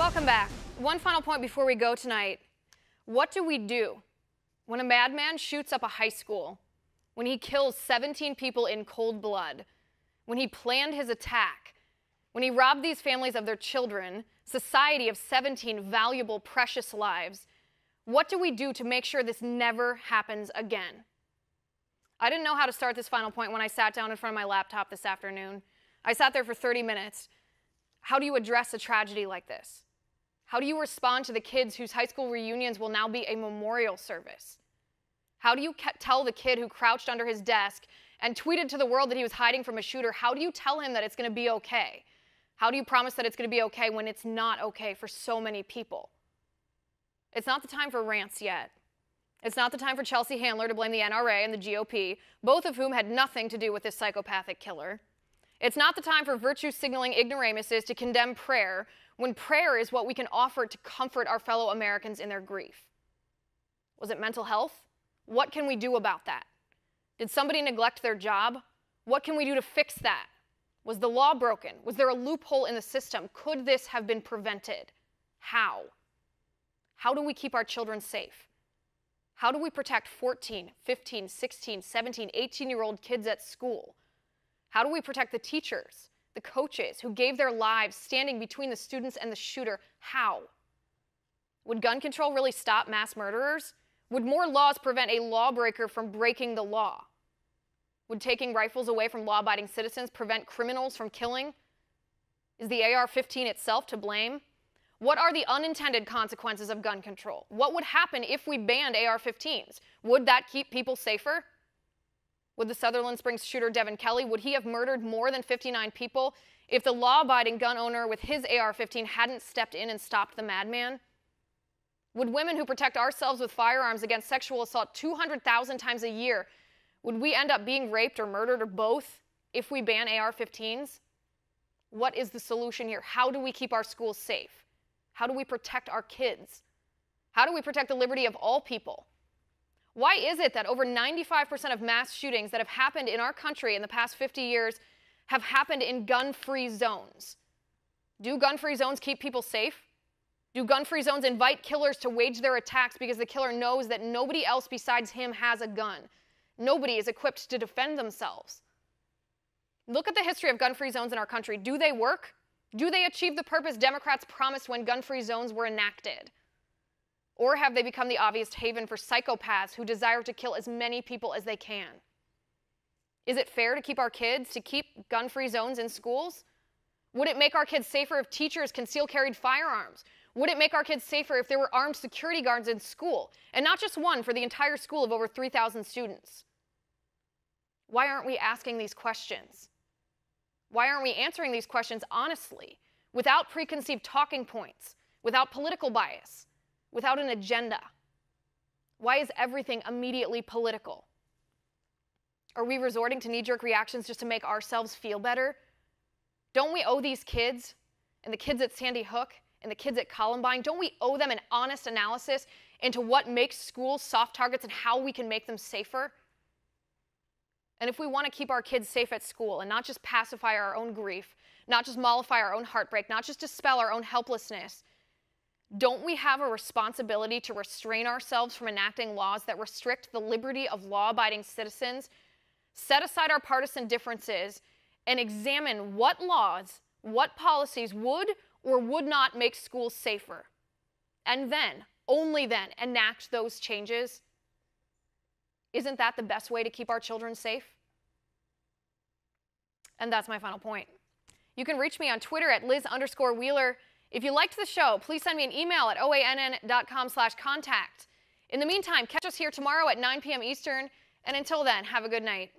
Welcome back. One final point before we go tonight. What do we do when a madman shoots up a high school, when he kills 17 people in cold blood, when he planned his attack, when he robbed these families of their children, society of 17 valuable, precious lives? What do we do to make sure this never happens again? I didn't know how to start this final point when I sat down in front of my laptop this afternoon. I sat there for 30 minutes. How do you address a tragedy like this? How do you respond to the kids whose high school reunions will now be a memorial service? How do you tell the kid who crouched under his desk and tweeted to the world that he was hiding from a shooter, how do you tell him that it's going to be okay? How do you promise that it's going to be okay when it's not okay for so many people? It's not the time for rants yet. It's not the time for Chelsea Handler to blame the NRA and the GOP, both of whom had nothing to do with this psychopathic killer. It's not the time for virtue-signaling ignoramuses to condemn prayer, when prayer is what we can offer to comfort our fellow Americans in their grief. Was it mental health? What can we do about that? Did somebody neglect their job? What can we do to fix that? Was the law broken? Was there a loophole in the system? Could this have been prevented? How? How do we keep our children safe? How do we protect 14, 15, 16, 17, 18-year-old kids at school? How do we protect the teachers, the coaches who gave their lives standing between the students and the shooter? How? Would gun control really stop mass murderers? Would more laws prevent a lawbreaker from breaking the law? Would taking rifles away from law-abiding citizens prevent criminals from killing? Is the AR-15 itself to blame? What are the unintended consequences of gun control? What would happen if we banned AR-15s? Would that keep people safer? Would the Sutherland Springs shooter Devin Kelley, would he have murdered more than 59 people if the law-abiding gun owner with his AR-15 hadn't stepped in and stopped the madman? Would women who protect ourselves with firearms against sexual assault 200,000 times a year, would we end up being raped or murdered or both if we ban AR-15s? What is the solution here? How do we keep our schools safe? How do we protect our kids? How do we protect the liberty of all people? Why is it that over 95% of mass shootings that have happened in our country in the past 50 years have happened in gun-free zones? Do gun-free zones keep people safe? Do gun-free zones invite killers to wage their attacks because the killer knows that nobody else besides him has a gun? Nobody is equipped to defend themselves. Look at the history of gun-free zones in our country. Do they work? Do they achieve the purpose Democrats promised when gun-free zones were enacted? Or have they become the obvious haven for psychopaths who desire to kill as many people as they can? Is it fair to keep our kids, to keep gun-free zones in schools? Would it make our kids safer if teachers conceal-carried firearms? Would it make our kids safer if there were armed security guards in school, and not just one for the entire school of over 3,000 students? Why aren't we asking these questions? Why aren't we answering these questions honestly, without preconceived talking points, without political bias, without an agenda? Why is everything immediately political? Are we resorting to knee-jerk reactions just to make ourselves feel better? Don't we owe these kids, and the kids at Sandy Hook, and the kids at Columbine, don't we owe them an honest analysis into what makes schools soft targets and how we can make them safer? And if we want to keep our kids safe at school and not just pacify our own grief, not just mollify our own heartbreak, not just dispel our own helplessness, don't we have a responsibility to restrain ourselves from enacting laws that restrict the liberty of law-abiding citizens, set aside our partisan differences, and examine what laws, what policies would or would not make schools safer? And then, only then, enact those changes? Isn't that the best way to keep our children safe? And that's my final point. You can reach me on Twitter at Liz_Wheeler. If you liked the show, please send me an email at oann.com/contact. In the meantime, catch us here tomorrow at 9 p.m. Eastern, and until then, have a good night.